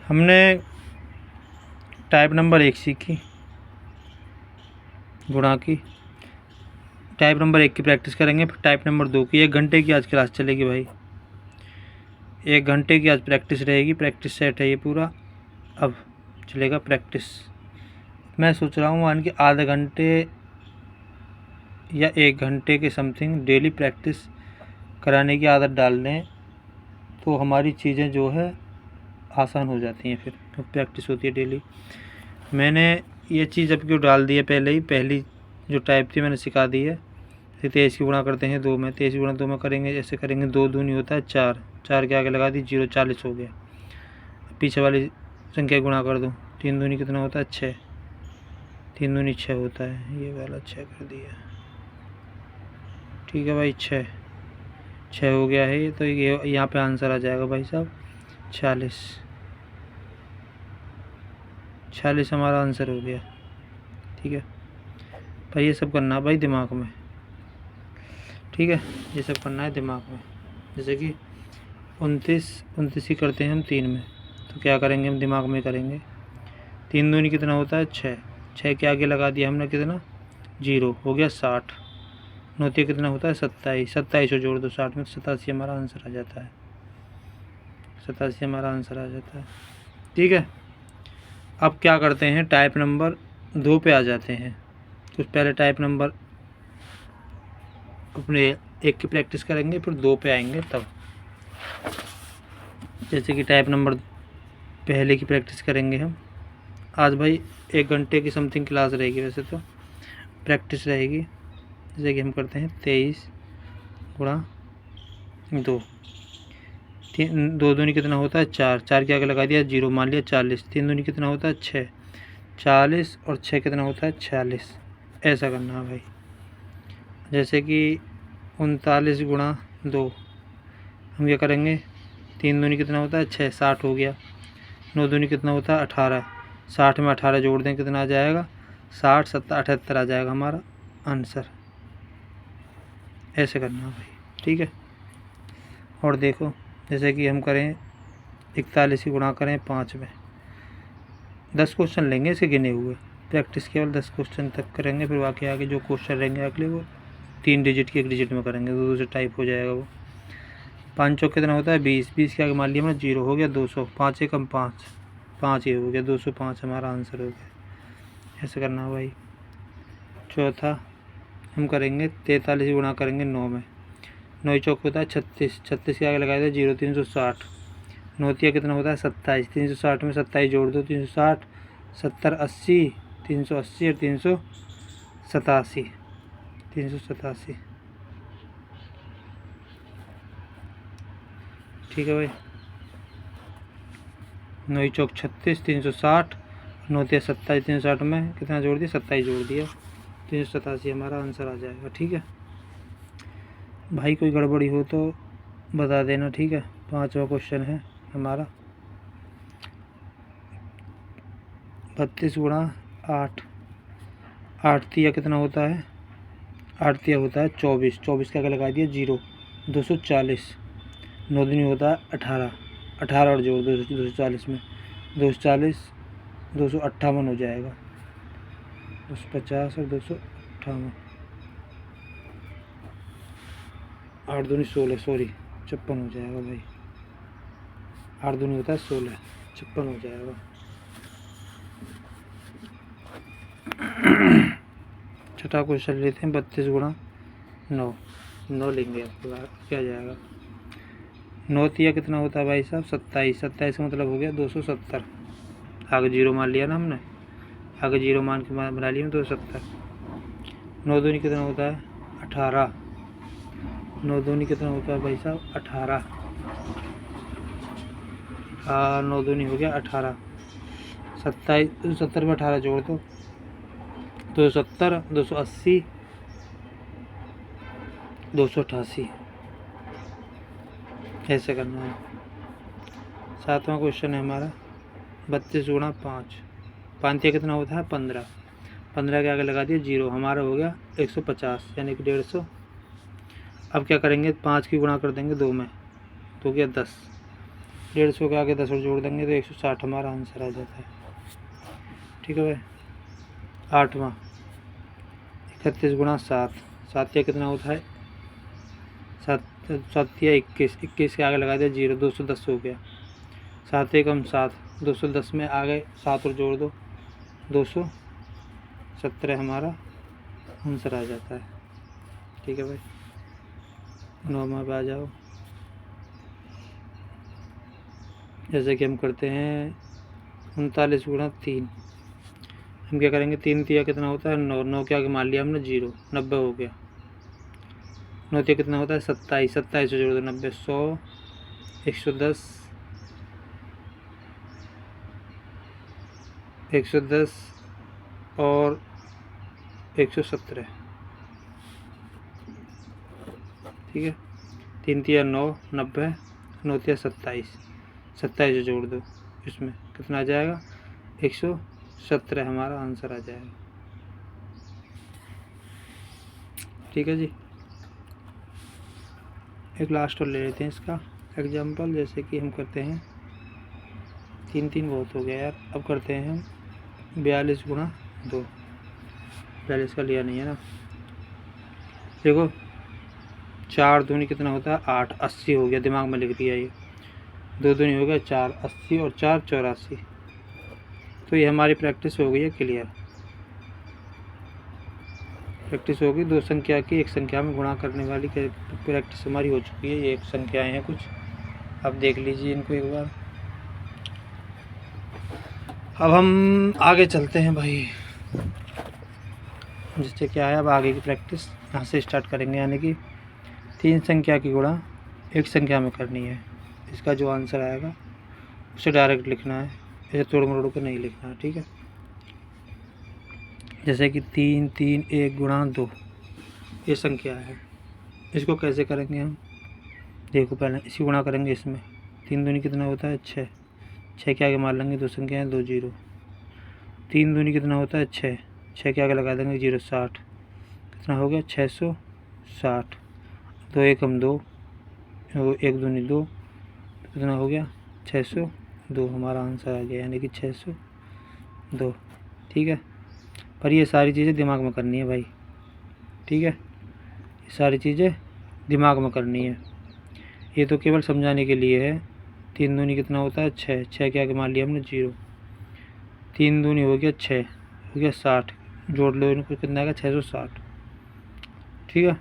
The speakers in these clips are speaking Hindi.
हमने टाइप नंबर 1 सीखी गुणा की, टाइप नंबर 1 की प्रैक्टिस करेंगे, फिर टाइप नंबर 2 की। 1 घंटे की आज क्लास चलेगी भाई, 1 घंटे की आज प्रैक्टिस रहेगी। प्रैक्टिस सेट है ये पूरा, अब चलेगा प्रैक्टिस। मैं सोच रहा हूँ मान के आधे घंटे या 1 घंटे के समथिंग डेली प्रैक्टिस कराने की आदत डाल दें, तो हमारी चीज़ें जो है आसान हो जाती हैं। फिर तो प्रैक्टिस होती है डेली। मैंने ये चीज़ अब क्यों डाल दी है, पहले ही पहली जो टाइप थी मैंने सिखा दी है। 23 की गुणा करते हैं 2 में, 23 की गुणा 2 में करेंगे, जैसे करेंगे 2 दूनी होता है 4, 4 के आगे लगा दी 0, 40 हो गया। पीछे वाली संख्या गुणा कर दो, 3 दूनी कितना होता है 6, 3 दूनी 6 होता है, ये वाला 6 कर दिया। ठीक है भाई, 6 हो गया है। तो ये यहाँ पे आंसर आ जाएगा भाई साहब 40 हमारा आंसर हो गया। ठीक है भाई, ये सब करना है भाई दिमाग में। ठीक है, ये सब करना है दिमाग में। जैसे कि 29 ही करते हैं हम 3 में, तो क्या करेंगे हम दिमाग में करेंगे। 3 दूनी कितना होता है 6, 6 के आगे लगा दिया हमने कितना 0, हो गया 60। 9 कितना होता है 27, 27 को जोड़ दो 60 में, 87 हमारा आंसर आ जाता है। 87 हमारा आंसर आ जाता है। ठीक है, अब क्या करते हैं, टाइप नंबर 2 पे आ जाते हैं। कुछ पहले टाइप नंबर अपने 1 की प्रैक्टिस करेंगे, फिर 2 पे आएंगे तब। जैसे कि टाइप नंबर पहले की प्रैक्टिस करेंगे हम आज भाई। 1 घंटे की समथिंग क्लास रहेगी, वैसे तो प्रैक्टिस रहेगी। जैसे कि हम करते हैं 23 गुणा 2, 2 दूनी कितना होता है 4, 4 के आगे लगा दिया 0, मान लिया 40। 3 दूनी कितना होता है 6, 40 और 6 कितना होता है 46। ऐसा करना है भाई। जैसे कि 39 गुणा 2, हम क्या करेंगे, 3 दूनी कितना होता है 6, 60 हो गया। 9 दूनी कितना होता है 18, 60 में 18 जोड़ दें कितना आ जाएगा 60, 70, 78 आ जाएगा हमारा आंसर। ऐसे करना है भाई। ठीक है, और देखो जैसे कि हम करें 41 की गुणा करें 5 में, 10 क्वेश्चन लेंगे इसके गिने हुए। प्रैक्टिस केवल 10 क्वेश्चन तक करेंगे, फिर बाकी आगे जो क्वेश्चन रहेंगे अगले वो 3 डिजिट की 1 डिजिट में करेंगे, तो दूसरे टाइप हो जाएगा वो। 5 चौक कितना होता है 20, 20 के आगे मान लिया हमने 0, हो गया 200, 5 एकम 5, 5 ही हो गया 205 हमारा आंसर हो गया। ऐसे करना है भाई। चौथा हम करेंगे 43 की गुणा करेंगे 9 में, 9 चौक होता है 36, 36 के आगे लगाया था 0, 360। 9 कितना होता है 27, 360 में 27 जोड़ दो 360, 70, 80, 380 और 387, 387। ठीक है भाई, 9 चौक 36, 360, 9 27, 360 में कितना जोड़ दिया 27 जोड़ दिया, 387 हमारा आंसर आ जाएगा। ठीक है भाई, कोई गड़बड़ी हो तो बता देना। ठीक है, 5वां क्वेश्चन है हमारा 32 गुणा 8, 8 तिया कितना होता है 8 तिया होता है 24, 24 का लगा दिया 0, 240। 9 दूनी होता है 18, 18 और जोड़ 240 में, 240, 258 हो जाएगा, 250 और 258, 8 दूनी 16, सॉरी 56 हो जाएगा भाई। 8 दूनी होता है 16, 56 हो जाएगा। छठा क्वेश्चन लेते हैं 32 गुणा 9, 9 लेंगे आपके बाद क्या जाएगा। 9 तिया कितना होता है भाई साहब 27, 27 का मतलब हो गया 270, आगे 0 मान लिया ना हमने, आगे 0 मान के बना लिया 270। 9 दूनी कितना होता है 18, 9 दूनी कितना होता है भाई साहब 18, 9 दूनी हो गया 18, 27, 270 में 18 जोड़ दो 270, 280, 288। ऐसे करना है। 7वां क्वेश्चन है हमारा 32 गुणा 5, 5 तिया कितना होता है 15, 15 के आगे लगा दिया 0, हमारा हो गया 150 यानी कि 150। अब क्या करेंगे 5 की गुणा कर देंगे 2 में, तो गया 10, 150 के आगे 10 और जोड़ देंगे तो 160 हमारा आंसर आ जाता है। ठीक है भाई। 8वां 31 गुणा 7, 7 या कितना होता है 7 या 21, 21 के आगे लगा दिया 0, 210 हो गया। 7 एकम 7, 210 में आगे 7 और जोड़ दो 217 हमारा आंसर आ जाता है। ठीक है भाई। 9वां पे आ जाओ। जैसे कि हम करते हैं 39 गुणा 3, हम क्या करेंगे 3 तिया कितना होता है 9, 9 के आगे मान लिया हमने 0, 90 हो गया। 9 तिया कितना होता है 27, 27 से जोड़ दो 90, 100, 110, 110 और 117। ठीक है। 3 तिया 9, 90, 9 तिया 27, 27 से जोड़ दो, इसमें कितना आ जाएगा 117 हमारा आंसर आ जाएगा। ठीक है जी। एक लास्ट और ले लेते हैं इसका एग्जाम्पल। जैसे कि हम करते हैं 3 बहुत हो गया यार। अब करते हैं हम 42 गुणा 2, 42 का लिया नहीं है ना। देखो 4 दूनी कितना होता है 8, 80 हो गया, दिमाग में लिख दिया ये। 2 दूनी हो गया 4, 80 और 4 84। तो ये हमारी प्रैक्टिस हो गई है क्लियर। प्रैक्टिस होगी 2 संख्या की एक संख्या में गुणा करने वाली प्रैक्टिस हमारी हो चुकी है। ये एक संख्याएं हैं कुछ, अब देख लीजिए इनको एक बार। अब हम आगे चलते हैं भाई। जिससे क्या है अब आगे की प्रैक्टिस यहाँ से स्टार्ट करेंगे, यानी कि 3 संख्या की गुणा एक संख्या में करनी है। इसका जो आंसर आएगा उसे डायरेक्ट लिखना है, ऐसे तोड़ मरोड़ कर नहीं लिखना है। ठीक है। जैसे कि 3 3 1 गुणा 2 ये संख्या है। इसको कैसे करेंगे हम, देखो पहले इसी गुणा करेंगे इसमें। 3 दूनी कितना होता है 6, 6 के आगे मार लेंगे 2 संख्या है 2 0। 3 दूनी कितना होता है 6, 6 के आगे लगा देंगे 0, 60 कितना हो गया 660। 2 एकम 2, 1 दूनी 2, कितना हो गया 602 हमारा आंसर आ गया, यानी कि 602। ठीक है। पर ये सारी चीज़ें दिमाग में करनी है भाई। ठीक है। ये सारी चीज़ें दिमाग में करनी है, ये तो केवल समझाने के लिए है। 3 दूनी कितना होता है 6, 6 के आगे मान लिया हमने 0। 3 दूनी हो गया 6, हो गया 60, जोड़ लो इनको कितना आएगा 660। ठीक है।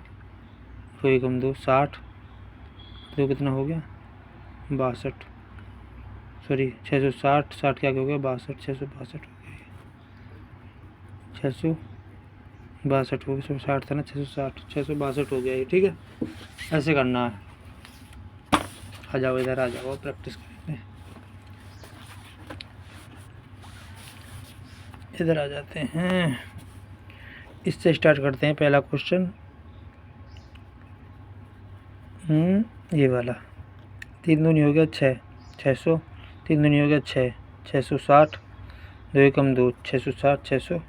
2 एकम 2, 60, तो कितना हो गया 62, सॉरी 660, 60 के आगे हो गया 62, 662 हो गया, 662 हो गया, 60 था ना 660, 662 हो गया ये। ठीक है। ऐसे करना है। आ जाओ इधर, आ जाओ प्रैक्टिस करेंगे। इधर आ जाते हैं, इससे स्टार्ट करते हैं। पहला क्वेश्चन ये वाला। 3 दूनी हो गया 6, 600, 3 दूनी हो गया 6, 660, 2 एकम 2, 660, 662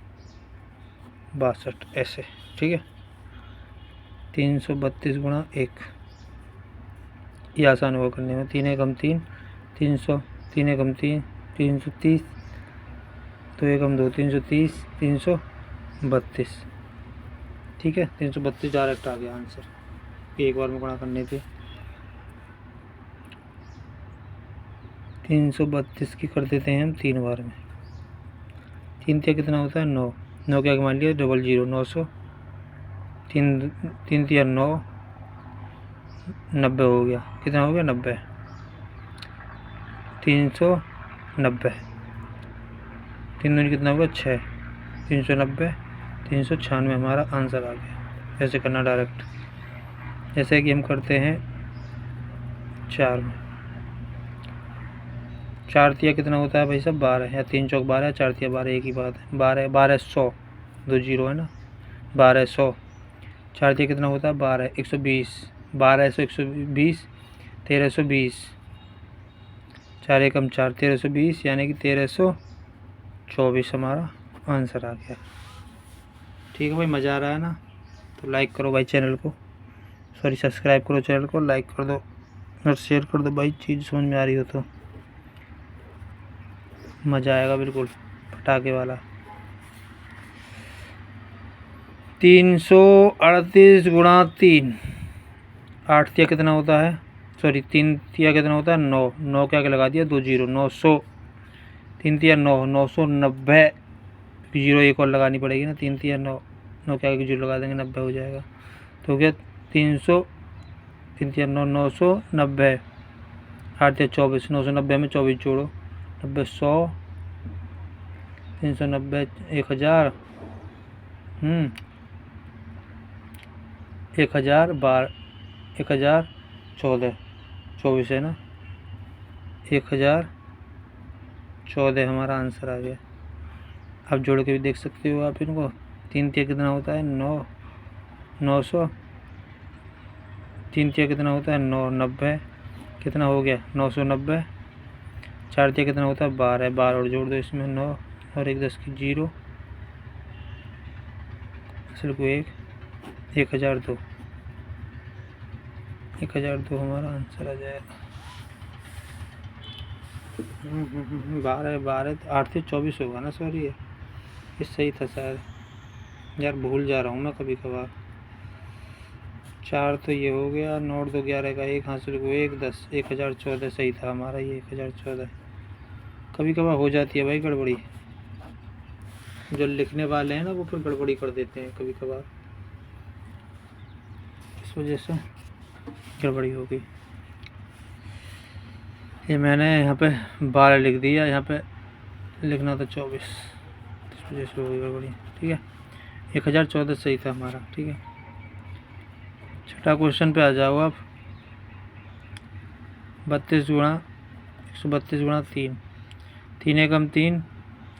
ऐसे। ठीक है। 332 गुणा 1, ये आसान होगा करने में। 3 एकम 3, 300, 3 एकम 3, 330, 2 एकम 2, 330, 332। ठीक है। 332 डायरेक्ट आ गया आंसर, एक बार में गुणा करने पे। 332 की कर देते हैं हम 3 बार में। 3 तिया कितना होता है 9, 9 के आगे मान लिया 00, 900, 3 तिया 9, 90 हो गया, कितना हो गया 90, 390। 3 दूनी कितना होगा 6, 390, 396 हमारा आंसर आ गया। ऐसे करना डायरेक्ट। जैसे कि हम करते हैं 4 में। 4 तिया कितना होता है भाई साहब 12, या 3 चौक 12, 4 तिया 12, एक ही बात है। 1200, 2 0 है ना, 1200। 4 तिया कितना होता है 12, 120, 1200, 120, 1320, 4 एकम 4, 1320, यानी कि 1324 हमारा आंसर आ गया। ठीक है भाई, मज़ा आ रहा है ना? तो लाइक करो भाई चैनल को, सॉरी सब्सक्राइब करो चैनल को, लाइक कर दो और शेयर कर दो भाई, चीज़ समझ में आ रही हो तो। मज़ा आएगा बिल्कुल पटाखे वाला। 338 गुणा 3, 8 तिया कितना होता है, सॉरी 3 तिया कितना होता है 9, 9 क्या लगा दिया 2 जीरो, 900, 3 तिया 9, 990, जीरो एक और लगानी पड़ेगी ना, 3 तिया 9, 9 क्या जीरो लगा देंगे 90 हो जाएगा। तो क्या 300, 3 तिया 9, 990, 8 तिया 24, 990 में 24 जोड़ो, 90, 100, 390, 1000, 1012, 1014, 24 है ना, 1014 हमारा आंसर आ गया। आप जोड़ के भी देख सकते हो आप इनको। 3 तिया कितना होता है 9, 900, 3 तिया कितना होता है 9, 90 कितना हो गया 990, 4 तिया कितना होता है 12, 12 और जोड़ दो इसमें 9 और 1 10 की 0, असल को 1, 1002, 1002 हमारा आंसर आ जाएगा। 12, 12, 8 से 24 होगा ना, सॉरी ये सही था शायद यार, भूल जा रहा हूँ ना कभी कभार। 4 तो ये हो गया, नोट तो 11 का 1 हासिल को 1, 10, 1014 सही था हमारा ये 1014। कभी कभार हो जाती है भाई गड़बड़ी, जो लिखने वाले हैं ना वो फिर गड़बड़ी कर देते हैं कभी कभार, इस वजह से गड़बड़ी हो गई। ये मैंने यहाँ पे 12 लिख दिया, यहाँ पे लिखना था 24, इस वजह से हो गई गड़बड़ी। ठीक है, 1014 सही था हमारा। ठीक है, छठा क्वेश्चन पे आ जाओ आप। 32 गुणा 132 गुणा 3, 3 एकम 3,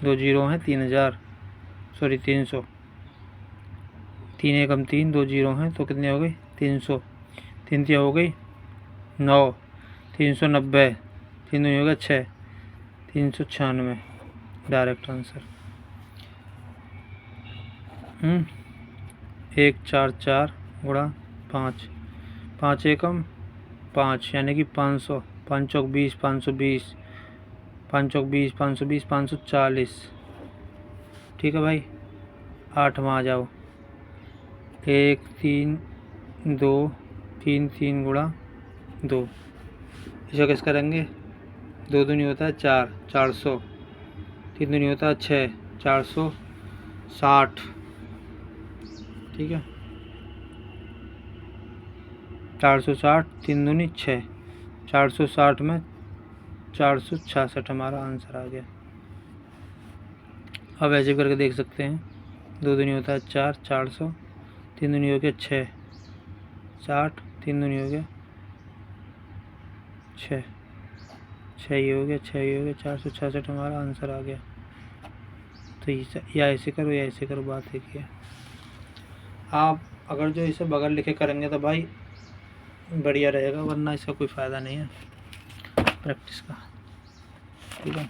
2 जीरो हैं 3000, सॉरी 300, 3 एकम 3, 2 जीरो हैं तो कितने हो गई 300, 3 तिया हो गई 9, 390, 3 दूनी हो गया 6, 396 डायरेक्ट आंसर। 144 गुणा 5, 5 एकम 5 यानी कि 500, 5 चौक 20, 520, 5 चौक 20, 520, 540। ठीक है भाई, 8 में आ जाओ। 1 3 2 3, 3 गुणा 2, इसे कैसे करेंगे, 2 दूनी होता है 4, 400, 3 दूनी होता है 6, 460। ठीक है, 460, 3 दूनी 6, 460 में 466 हमारा आंसर आ गया। अब ऐसे करके देख सकते हैं, 2 दूनी होता है 4, 400, 3 दूनी हो गया 6, 60, 3 दूनी हो गया 6, 6 ये हो गया, 6 ये हो गया, 466 हमारा आंसर आ गया। तो या ऐसे करो या ऐसे करो, बात एक ही है। आप अगर जो इसे बगल लिखे करेंगे तो भाई बढ़िया रहेगा, वरना इसका कोई फ़ायदा नहीं है प्रैक्टिस का। ठीक है,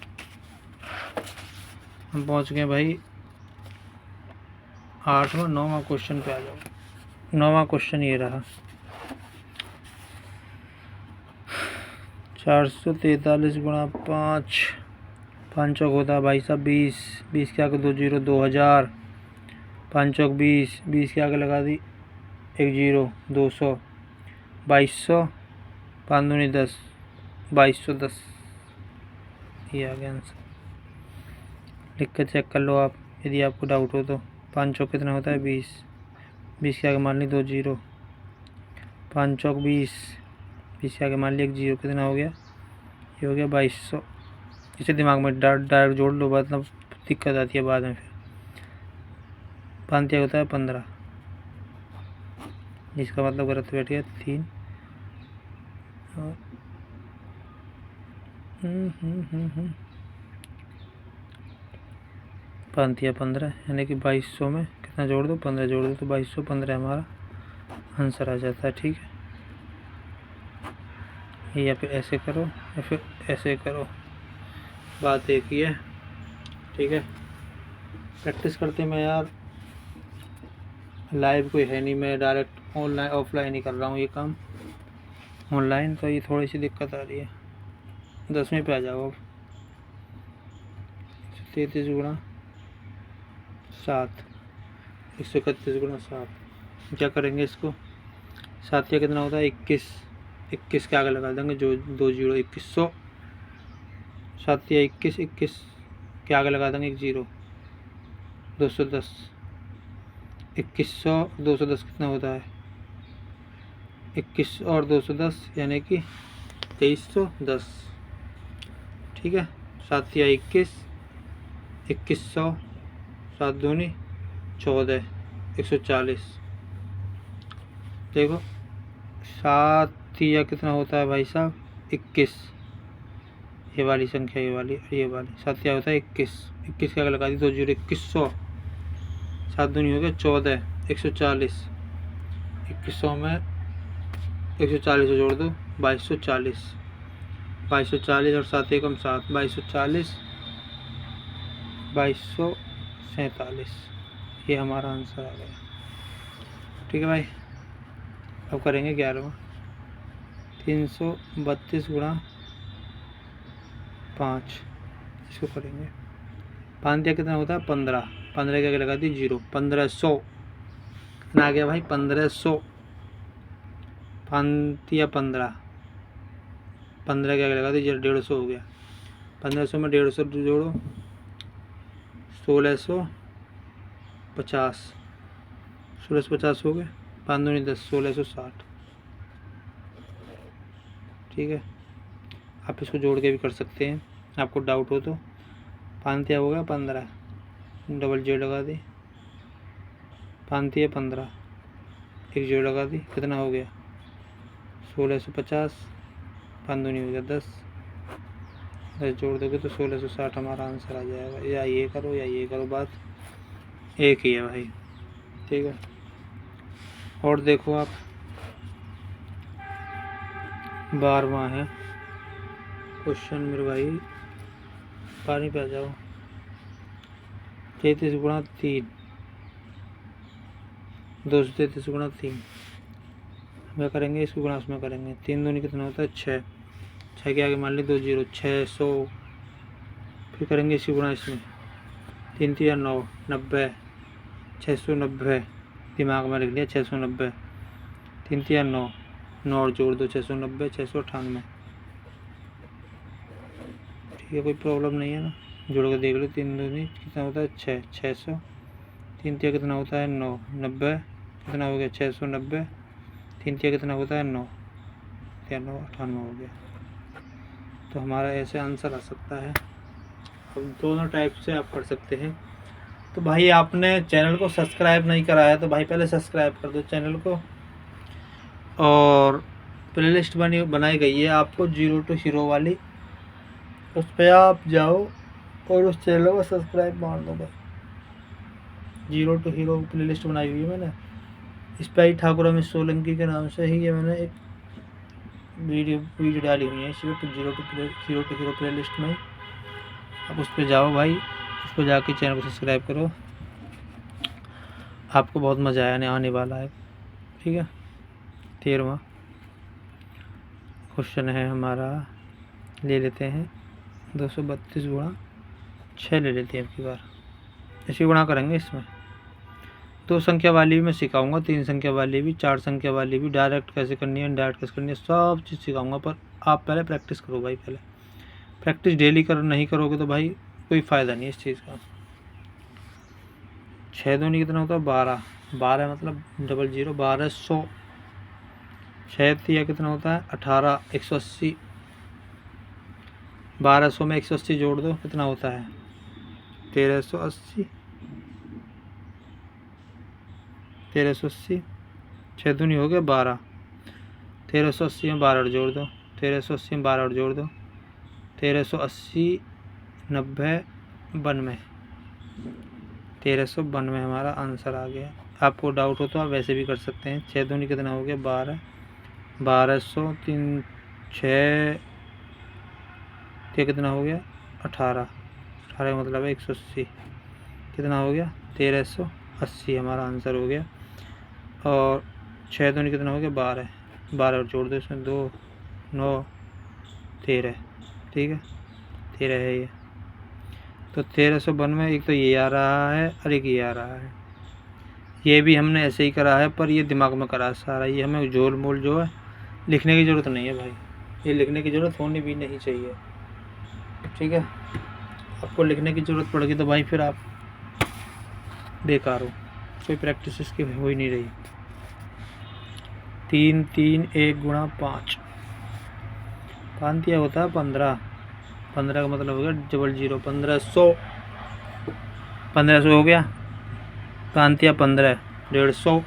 हम पहुंच गए भाई 8वां 9वां क्वेश्चन पे आ जाओ। 9वां क्वेश्चन ये रहा, 443 गुणा 5, 5 चौक होता है भाई साहब 20, 20 के आगे 2 जीरो 2000, 5 चौक 20, 20 के आगे लगा दी 1 जीरो 200, 2200, 5 दूनी 10, 2210 ये आ गया आंसर। लिख कर चेक कर लो आप यदि आपको डाउट हो तो। 5 चौक कितना होता है 20, 20 के आगे मान ली 2 जीरो, 5 चौक 20, 20 के आगे मान ली 1 जीरो, कितना हो गया, ये हो गया 2200। इसे दिमाग में डायरेक्ट जोड़ लो, बाद में दिक्कत आती है बाद में। फिर 5 होता है 15, जिसका मतलब गलत बैठ गया 3 और 5 15 यानी कि 2200 में कितना जोड़ दो 15 जोड़ दो तो 2215 हमारा आंसर आ जाता है। ठीक है, या फिर ऐसे करो या फिर ऐसे करो, बात एक ही है। ठीक है, प्रैक्टिस करते मैं यार, लाइव कोई है नहीं, मैं डायरेक्ट ऑनलाइन ऑफलाइन ही कर रहा हूँ ये काम ऑनलाइन, तो ये थोड़ी सी दिक्कत आ रही है। 10वीं पे आ जाओ अब। 33 गुणा 7, 131 गुणा 7। क्या करेंगे इसको, 7 या कितना होता है 21, 21 के आगे लगा देंगे जो 2 जीरो, 2100। 7 या 21, 21 के आगे लगा देंगे 1 जीरो, 210। 2100 210 कितना होता है 21 और 210 यानी कि 2310। ठीक है, 7 या 21, 2100, 7 दूनी 14, 140। देखो 7 या कितना होता है भाई साहब 21, ये वाली संख्या, ये वाली 7 या होता है 21, 21 का लगा दी 2 जीरो, 2100। 7 दूनी हो गया 14, 140। 2100 में 140 जोड़ दो 2240, 2240 और 7 एकम 7, 2240, 2247। ये हमारा आंसर आ गया। ठीक है भाई, अब करेंगे 11वां। 332 गुणा 5, इसको करेंगे। 5 दिया कितना होता है 15, 15 के आगे लगा दी 0, 1500। कितना आ गया भाई 1500। 5 या 15, 15 के आगे लगा दी 150 हो गया। 1500 में 150 जोड़ो 1650, 1650 हो गए। 5 दूनी 10, 1660। ठीक है, आप इसको जोड़ के भी कर सकते हैं, आपको डाउट हो तो। 5 तिया हो गया 15, डबल जीरो लगा दी। 5 तिया 15, 1 जीरो लगा दी, कितना हो गया 1650। 5 दूनी हो गया 10, 10 जोड़ दोगे तो 1660 हमारा आंसर आ जाएगा। या ये करो या ये करो, बात एक ही है भाई। ठीक है, और देखो आप 12वां है क्वेश्चन मेरे भाई, पानी पे आ जाओ। 33 गुणा 3, 233 गुणा 3 में करेंगे, इसको गुणा उसमें करेंगे। 3 दूनी कितना होता है 6, 6 के आगे मान ली 2 जीरो, 600। फिर करेंगे इसी गुणा इसमें, 3 तिया 9, 90, 690। दिमाग में लिख लिया 690। 3 तिया 9, 9 और जोड़ दो 690, 698। ठीक है, कोई प्रॉब्लम नहीं है ना, जोड़ के देख लो। 3 दूनी कितना होता है 6, 600। 3 तिया कितना होता है 9, 90, कितना हो गया 690। 3 तिया कितना होता है 9, 9 98 हो गया। तो हमारा ऐसे आंसर आ सकता है। अब दोनों टाइप से आप कर सकते हैं। तो भाई आपने चैनल को सब्सक्राइब नहीं करा है तो भाई पहले सब्सक्राइब कर दो चैनल को, और प्लेलिस्ट बनाई गई है आपको 0 to हीरो वाली, उस पर आप जाओ और उस चैनल को सब्सक्राइब मार दो भाई। 0 to हीरो प्लेलिस्ट बनाई हुई है मैंने, इस पर ही ठाकुर अमित सोलंकी के नाम से ही ये मैंने एक वीडियो डाली हुई है इसी पर 0 to हीरो प्लेलिस्ट में। आप उस पर जाओ भाई, उस पर जाके चैनल को सब्सक्राइब करो, आपको बहुत मज़ा आने वाला है। ठीक है, 13वां क्वेश्चन है हमारा, ले लेते हैं 232 गुणा 6 ले लेते हैं। अब की बार इसी गुणा करेंगे। इसमें 2 संख्या वाली भी मैं सिखाऊंगा, 3 संख्या वाली भी, 4 संख्या वाली भी, डायरेक्ट कैसे करनी है, इनडायरेक्ट कैसे करनी है, सब चीज़ सिखाऊंगा। पर आप पहले प्रैक्टिस करो भाई, पहले प्रैक्टिस डेली करो, नहीं करोगे तो भाई कोई फ़ायदा नहीं है इस चीज़ का। 6 दूनी कितना होता है 12, 12 मतलब डबल जीरो, 1200। 6 तिया कितना होता है 18, 180। 1200 में 180 जोड़ दो, कितना होता है 1380, 1380। 6 दूनी हो गया 12, 1380 में 12 और जोड़ दो, 1380 में 12 और जोड़ दो, 1380, 90, 92, 1392 हमारा आंसर आ गया। आपको डाउट हो तो आप वैसे भी कर सकते हैं। 6 दूनी कितना हो गया 12, 1200, 3 6 ये कितना हो गया 18, 18 मतलब है 180, कितना हो गया 1380 हमारा आंसर हो गया। और 6 दूनी कितना हो गया 12, 12 और जोड़ दो इसमें 2, 9, 13। ठीक है, 13 है ये। तो 1392, एक तो ये आ रहा है और एक ये आ रहा है। ये भी हमने ऐसे ही करा है, पर ये दिमाग में करा है सारा। ये हमें झोल मोल जो है लिखने की ज़रूरत नहीं है भाई, ये लिखने की ज़रूरत होनी भी नहीं चाहिए। ठीक है, आपको लिखने की ज़रूरत पड़ेगी तो भाई फिर आप बेकार हो, कोई प्रैक्टिस इसकी हो ही नहीं रही। 3 3 1 गुणा 5, 5 दिया होता है 15, 15 का मतलब हो गया डबल 0, 1500, 1500 हो गया। 5 15, 150,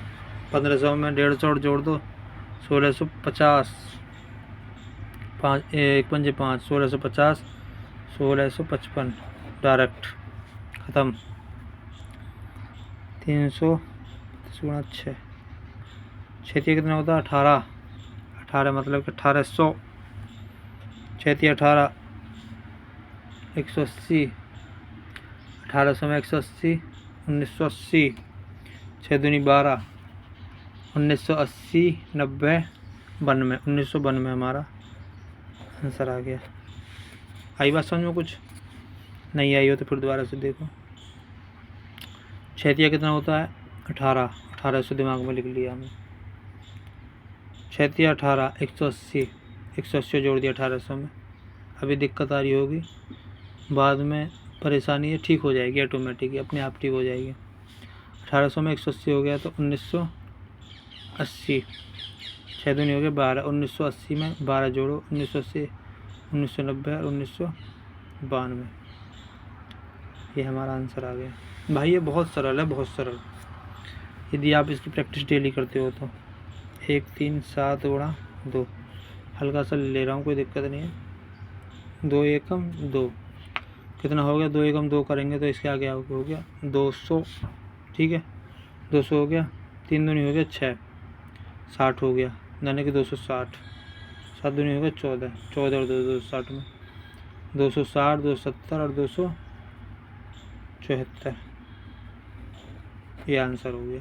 1500 में 150 जोड़ दो 1650, 5 1 5 5, 1650, 1655, डायरेक्ट ख़त्म। 300 गुणा 6, 6 कितना होता है 18, 18 मतलब कि 1800, 6 18, 180, 1800 में 180, 1980, 6 दूनी 12, 1980, 90, 92, 1992 हमारा आंसर आ गया। आई बात समझ में? कुछ नहीं आई हो तो फिर दोबारा से देखो। 6 कितना होता है 18, 1800 दिमाग में लिख लिया हमने। 6 18, 180, 180 जोड़ दिया 1800 में। अभी दिक्कत आ रही होगी, बाद में परेशानी है, ठीक हो जाएगी ऑटोमेटिक, अपने आप ठीक हो जाएगी। 1800 में 180 हो गया तो 1980, 6 दूनी हो गया 12, 1980 में 12 जोड़ो 1980, 1990 और 1992, ये हमारा आंसर आ गया। भाई ये बहुत सरल है, बहुत सरल। यदि आप इसकी प्रैक्टिस डेली करते हो तो 1 3 7 गुणा 2, हल्का सा ले रहा हूँ, कोई दिक्कत नहीं है। 2 एकम 2 कितना हो गया, 2 एकम 2 करेंगे तो इसके आगे हो गया 200। ठीक है, 200 हो गया, 3 दूनी हो गया 6, 60 हो गया, यानी कि 260, 7 दूनी हो गया 14, 14 और 2 260 में 260, 270 और 274, ये आंसर हो गया।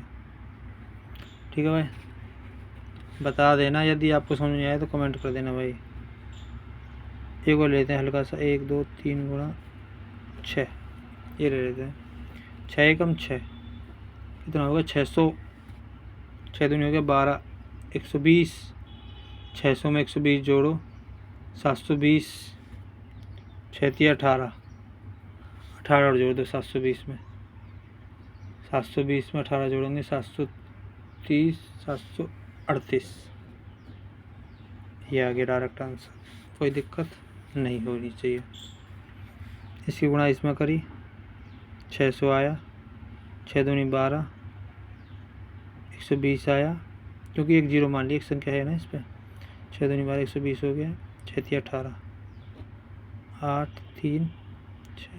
ठीक है भाई, बता देना यदि आपको समझ नहीं आया तो कमेंट कर देना भाई। एक और लेते हैं हल्का सा, 1 2 3 गुणा 6, ये ले लेते हैं। 6 एकम 6 कितना हो गया 600, 6 दूनी हो गया 12, 120, 600 में 120 जोड़ो 720, 6 18, 18 और जोड़ दो 720 में, 720 में 18 जोड़ेंगे 730, 738, ये आ गया डायरेक्ट आंसर, कोई दिक्कत नहीं होनी चाहिए। इसकी गुणा इसमें करी 600 आया, 6 दूनी 12, 120 आया, क्योंकि एक जीरो मान लिया, एक संख्या है ना इस पर। 6 दूनी 12, 120 हो गया, 6 18, 8 3 6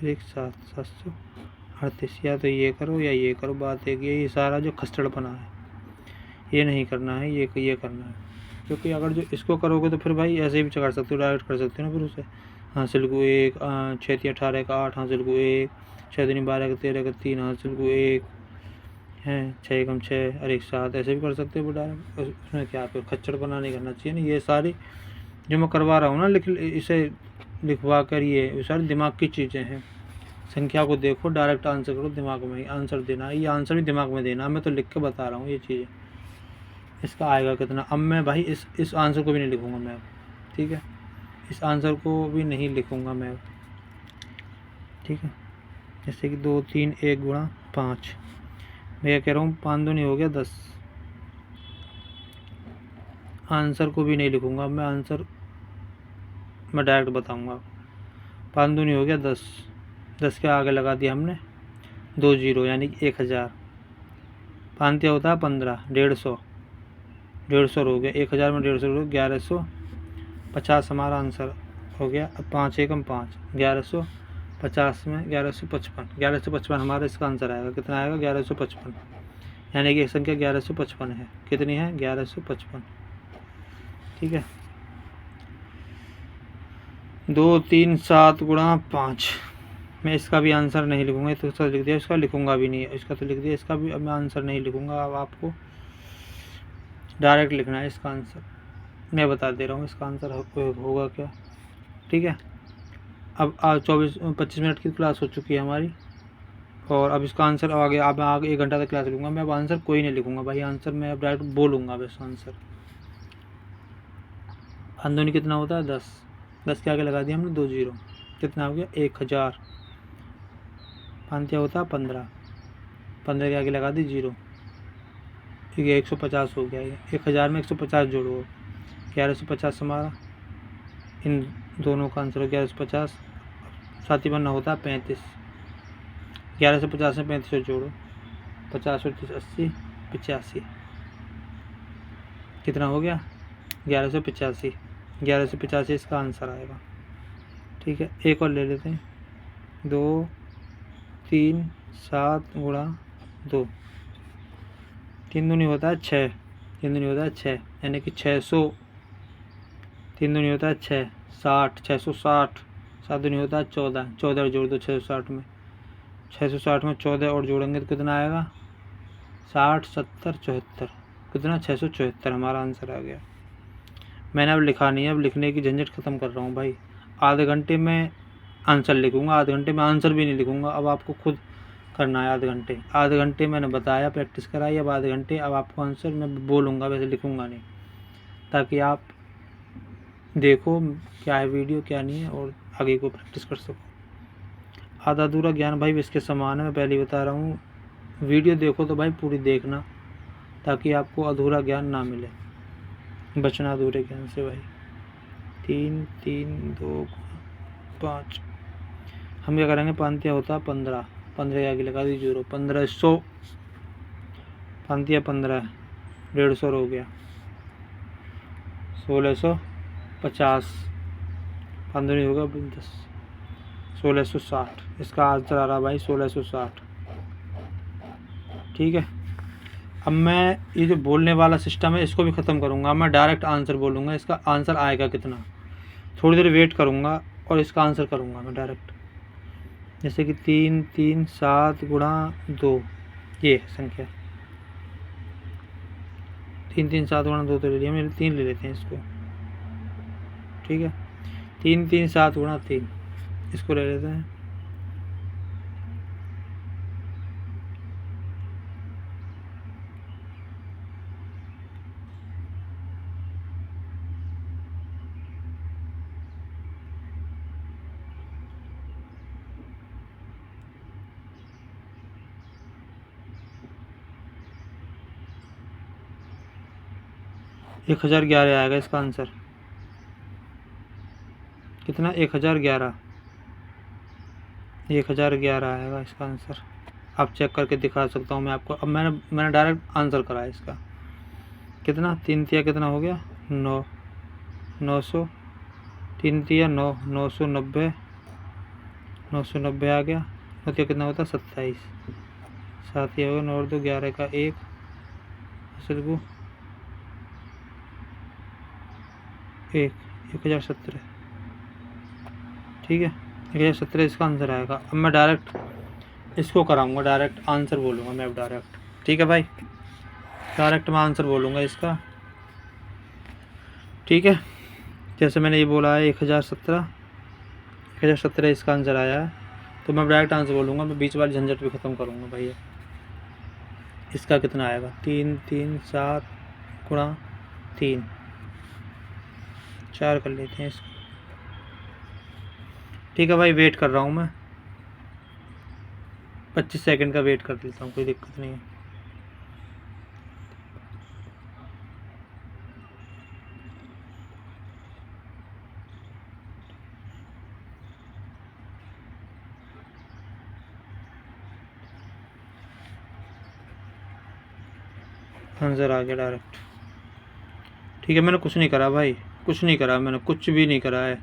1 7, 738। या तो ये करो या ये करो, बात एक ये सारा जो खस्टड़पना है ये नहीं करना है, ये करना है। क्योंकि अगर जो इसको करोगे तो फिर भाई ऐसे भी कर सकते हो, डायरेक्ट कर सकते हो ना। फिर उसे हासिल को 1, 6 18 का 8 हासिल को 1, 6 दूनी 12 का 13 का 3 हासिल को 1 है, 6 एकम 6 और 1 7, ऐसे भी कर सकते हो डायरेक्ट। उसमें क्या फिर खच्चड़पना नहीं करना चाहिए ना। ये सारी जो मैं करवा रहा हूँ ना इसे लिखवा कर, ये सारी दिमाग की चीज़ें हैं। संख्या को देखो, डायरेक्ट आंसर करो, दिमाग में ही आंसर देना है। ये आंसर भी दिमाग में देना, मैं तो लिख के बता रहा हूँ ये चीज़ें। इसका आएगा कितना, अब मैं भाई इस आंसर को भी नहीं लिखूँगा मैं, ठीक है, इस आंसर को भी नहीं लिखूँगा मैं, ठीक है। जैसे कि 2 3 1 गुणा 5, मैं कह रहा हूँ 5 दूनी हो गया 10, आंसर को भी नहीं लिखूँगा मैं, आंसर मैं डायरेक्ट बताऊँगा। 5 दूनी हो गया 10, 10 के आगे लगा दिया हमने 2 जीरो, यानी कि 1000। 5 क्या होता है 15, 150, 150 हो गया, 1000 में 150 हो गया 1150 हमारा आंसर हो गया। अब 5 एकम 5, 1150 में 1155, 1155 हमारा इसका आंसर आएगा। कितना आएगा 1155, यानी कि एक संख्या 1155 है। कितनी है 1155, ठीक है। 2 3 7 गुणा 5, मैं इसका भी आंसर नहीं लिखूँगा, तो इसका लिख दिया, इसका लिखूँगा भी नहीं, इसका तो लिख दिया, इसका भी अब मैं आंसर नहीं लिखूँगा। अब आपको डायरेक्ट लिखना है इसका आंसर, मैं बता दे रहा हूँ इसका आंसर होगा क्या, ठीक है। अब 25 मिनट की क्लास हो चुकी है हमारी, और अब इसका आंसर आगे आगे 1 घंटा तक क्लास लूँगा मैं। अब आंसर कोई नहीं लिखूँगा भाई, आंसर मैं अब डायरेक्ट बोलूँगा बस आंसर। अंदोनी कितना होता है 10, 10 के आगे लगा दिया हमने 2 जीरो, कितना हो गया 1000। पांतिया होता है 15, 15 के आगे लगा दी जीरो, ठीक है 150 हो गया। ये 1000 में 150 जोड़ो, 1150 हमारा, इन दोनों का आंसर हो गया 1150। साथी बनना होता है 35, 1150 में 35 जोड़ो, 50 और 30 80, 85, कितना हो गया 1185। 1185 इसका आंसर आएगा। ठीक है, एक और ले लेते हैं, 2 3 7 गुणा 2, 3 दूनी होता है 6, 3 दूनी होता है 6, यानी कि 600। 3 दूनी होता है 6, 60, 660। 7 दूनी होता है 14, 14 और जोड़ दो 660 में, 660 में 14 और जोड़ेंगे तो कितना आएगा 60 70 74, कितना 674 हमारा आंसर आ गया। मैंने अब लिखा नहीं है, अब लिखने की झंझट ख़त्म कर रहा हूँ भाई। आधे घंटे में आंसर लिखूँगा, आधे घंटे में आंसर भी नहीं लिखूँगा। अब आपको खुद करना है आधे घंटे मैंने बताया, प्रैक्टिस कराई। अब आधे घंटे अब आपको आंसर मैं बोलूँगा, वैसे लिखूँगा नहीं, ताकि आप देखो क्या है वीडियो क्या नहीं है और आगे को प्रैक्टिस कर सको। आधा अधूरा ज्ञान भाई इसके समान है, मैं पहले ही बता रहा हूँ। वीडियो देखो तो भाई पूरी देखना, ताकि आपको अधूरा ज्ञान ना मिले, बचना अधूरे ज्ञान से भाई। 3 3 2 5, हम क्या करेंगे, पांतिया होता है 15, 15 के आगे लगा दी जीरो, 1500। पांतिया 15, 150 हो गया 1650। 15 होगा 10, 1660 इसका आंसर आ रहा भाई 1660। ठीक है, अब मैं ये जो बोलने वाला सिस्टम है इसको भी ख़त्म करूँगा। मैं डायरेक्ट आंसर बोलूँगा, इसका आंसर आएगा कितना, थोड़ी देर वेट करूँगा और इसका आंसर करूँगा मैं डायरेक्ट। जैसे कि 3 3 7 गुणा 2, ये संख्या 3 3 7 गुणा 2 तो ले लिया मैंने, 3 ले लेते हैं इसको। ठीक है, 3 3 7 गुणा 3, इसको ले लेते हैं। एक 1011 आएगा इसका आंसर, कितना 1011, 1011 आएगा इसका आंसर। आप चेक करके दिखा सकता हूँ मैं आपको। अब मैंने डायरेक्ट आंसर करा है इसका, कितना 3 तिया कितना हो गया 9, 900, 3 तिया 9, 990, 990 आ गया। 9 तिया कितना होता है 27, 7 ये हो गया 9 और 2 11 का 1, असल को 1017। ठीक है, 1017 इसका आंसर आएगा। अब मैं डायरेक्ट इसको कराऊंगा, डायरेक्ट आंसर बोलूँगा मैं अब डायरेक्ट। ठीक है भाई, डायरेक्ट मैं आंसर बोलूँगा इसका। ठीक है, जैसे मैंने ये बोला है 1017 इसका आंसर आया है, तो मैं डायरेक्ट आंसर बोलूँगा, मैं बीच वाली झंझट भी ख़त्म करूँगा भैया। इसका कितना आएगा 3 3 7 गुणा 3, 4 कर लेते हैं इसको। ठीक है भाई, वेट कर रहा हूँ मैं, 25 सेकंड का वेट कर लेता हूँ, कोई दिक्कत नहीं है। आंसर आ गया डायरेक्ट। ठीक है, मैंने कुछ नहीं करा भाई, कुछ नहीं करा, मैंने कुछ भी नहीं करा है,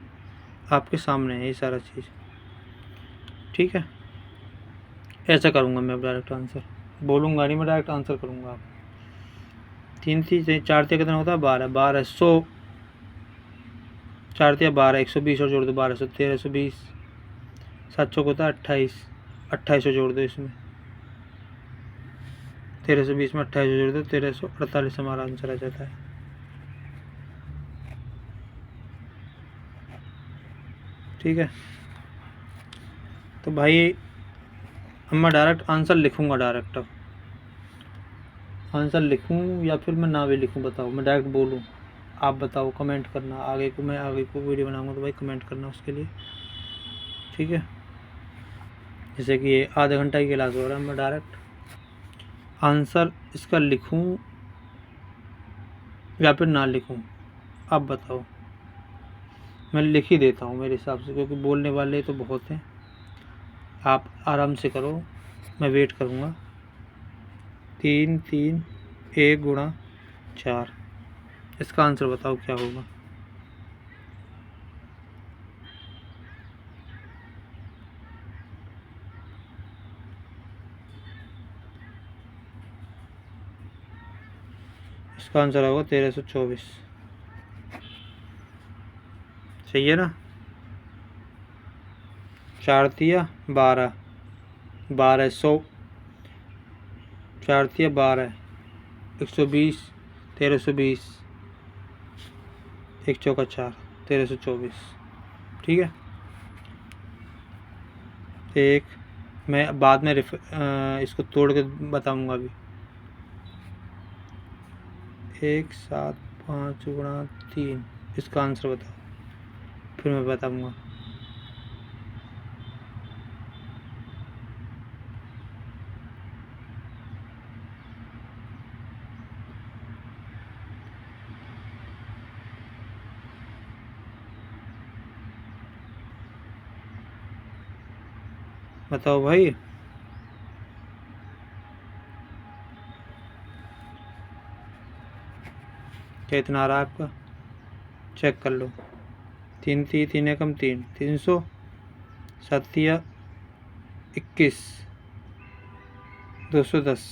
आपके सामने है ये सारा चीज़। ठीक है, ऐसा करूँगा मैं, अब डायरेक्ट आंसर बोलूँगा नहीं, मैं डायरेक्ट आंसर करूँगा। आप 3 3 4 तिया कितना होता है 12, 1200, 4 तिया 12, 120 और जोड़ दो 1200, 1320, 700 को होता है 28, 2800 जोड़ दो इसमें, 1320 में 2800 जोड़ दो 1348 हमारा आंसर आ जाता है। ठीक है, तो भाई अब मैं डायरेक्ट आंसर लिखूँगा, डायरेक्ट अब आंसर लिखूँ या फिर मैं ना भी लिखूँ, बताओ, मैं डायरेक्ट बोलूँ? आप बताओ, कमेंट करना। मैं आगे को वीडियो बनाऊँगा तो भाई कमेंट करना उसके लिए, ठीक है। जैसे कि ये आधे घंटा की क्लास हो रहा है, मैं डायरेक्ट आंसर इसका लिखूँ या फिर ना लिखूँ, आप बताओ। मैं लिख ही देता हूँ मेरे हिसाब से, क्योंकि बोलने वाले तो बहुत हैं। आप आराम से करो, मैं वेट करूँगा। 3 3 1 गुणा 4, इसका आंसर बताओ क्या होगा। इसका आंसर होगा 1324, सही है ना। 4 तिया 12, 1200, 4 तिया 12, 120, 1320, 1 चौका 4, 1324, ठीक है। एक मैं बाद में इसको तोड़ के बताऊंगा अभी। 1 7 5 गुणा 3, इसका आंसर बताओ, फिर मैं बताऊंगा। बताओ भाई। क्या इतना आ रहा है आपका? चेक कर लो। 3 3 एकम 3, 300, 7 तिया 21, 210,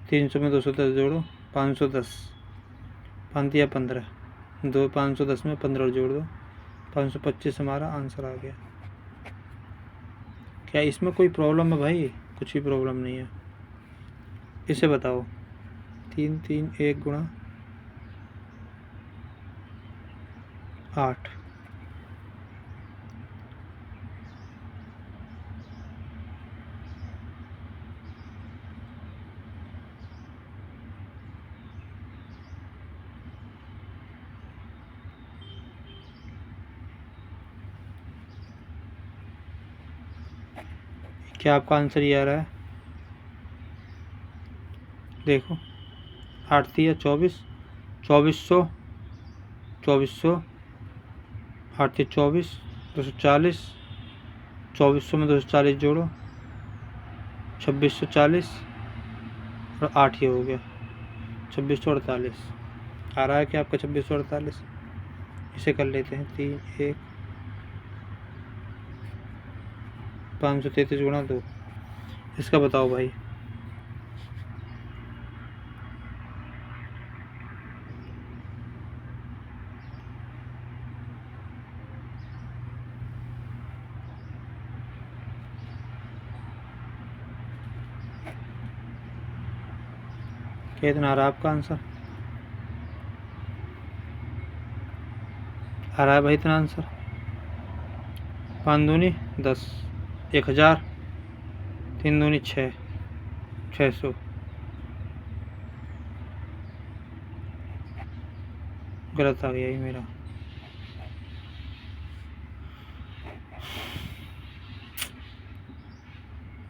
300 में 210 जोड़ो, 510, 5 तिया 15, 510 में 15 जोड़ दो, 525 हमारा आंसर आ गया। क्या इसमें कोई प्रॉब्लम है भाई? कुछ भी प्रॉब्लम नहीं है। इसे बताओ। 3 3 1 गुणा 8, क्या आपका आंसर ये आ रहा है? देखो, 8 तिया 24, 2400, 2400, 8 तिया 24, 240, 2400 में 240 जोड़ो, 2640, और 8 ये हो गया 2648। आ रहा है क्या आपका 2648? इसे कर लेते हैं। 3 1 533 गुणा 2, इसका बताओ भाई। कितना आ रहा है आपका आंसर? आ रहा है भाई इतना आंसर? 5 दूनी 10, 1000, 3 दूनी 6, 600। गलत आ गया ये मेरा।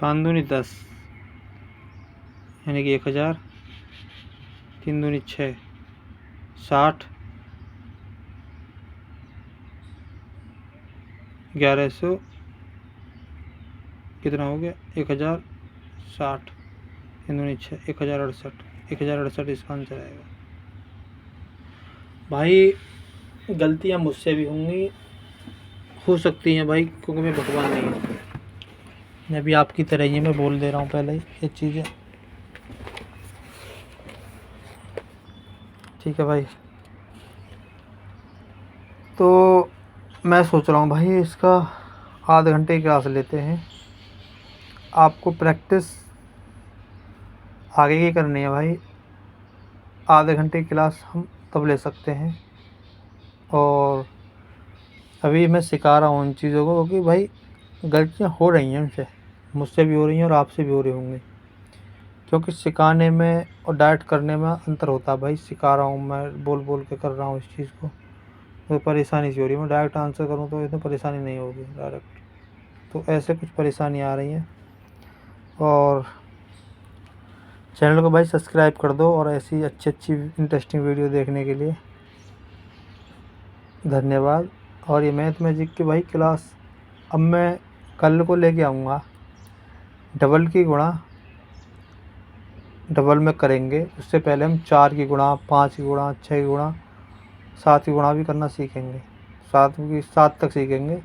5 दूनी 10, यानी कि 1000, 3 दूनी 6, 60, 1100, कितना हो गया? 1060, 3 दूनी 6, 1068, 1068 इसका आंसर आएगा। भाई गलतियाँ मुझसे भी होंगी, हो सकती हैं भाई, क्योंकि मैं भगवान नहीं हूँ। मैं भी आपकी तरह ही, मैं बोल दे रहा हूँ पहले ही ये चीज़ें, ठीक है भाई। तो मैं सोच रहा हूँ भाई इसका आधे घंटे की क्लास लेते हैं। आपको प्रैक्टिस आगे की करनी है भाई। आधे घंटे की क्लास हम तब ले सकते हैं, और अभी मैं सिखा रहा हूँ उन चीज़ों को, क्योंकि भाई गलतियाँ हो रही हैं उनसे, मुझसे भी हो रही हैं और आपसे भी हो रही होंगी, क्योंकि सिखाने में और डायरेक्ट करने में अंतर होता है भाई। सिखा रहा हूँ मैं, बोल बोल के कर रहा हूँ इस चीज़ को, तो परेशानी सी हो रही है। मैं डायरेक्ट आंसर करूँ तो इतनी परेशानी नहीं होगी डायरेक्ट, तो ऐसे कुछ परेशानी आ रही हैं। और चैनल को भाई सब्सक्राइब कर दो, और ऐसी अच्छी इंटरेस्टिंग वीडियो देखने के लिए धन्यवाद। और ये मैथ मैजिक की भाई क्लास अब मैं कल को लेके आऊँगा। डबल की गुणा डबल में करेंगे, उससे पहले हम 4 की गुणा, 5 की गुणा, 6 की गुणा, 7 की गुणा भी करना सीखेंगे। 7 तक सीखेंगे।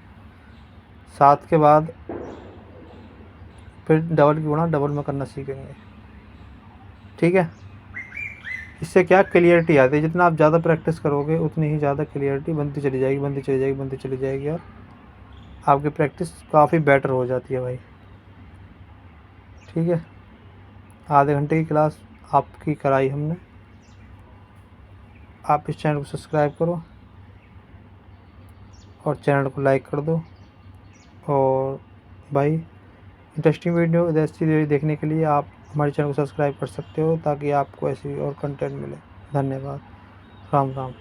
7 के बाद फिर डबल की गुणा डबल में करना सीखेंगे, ठीक है। इससे क्या क्लियरिटी आती है, जितना आप ज़्यादा प्रैक्टिस करोगे उतनी ही ज़्यादा क्लियरिटी बनती चली जाएगी, बनती चली जाएगी, बनती चली जाएगी, और आपकी प्रैक्टिस काफ़ी बेटर हो जाती है भाई, ठीक है। आधे घंटे की क्लास आपकी कराई हमने। आप इस चैनल को सब्सक्राइब करो और चैनल को लाइक कर दो। और भाई इंटरेस्टिंग वीडियो ऐसी देखने के लिए आप हमारे चैनल को सब्सक्राइब कर सकते हो, ताकि आपको ऐसी और कंटेंट मिले। धन्यवाद। राम राम।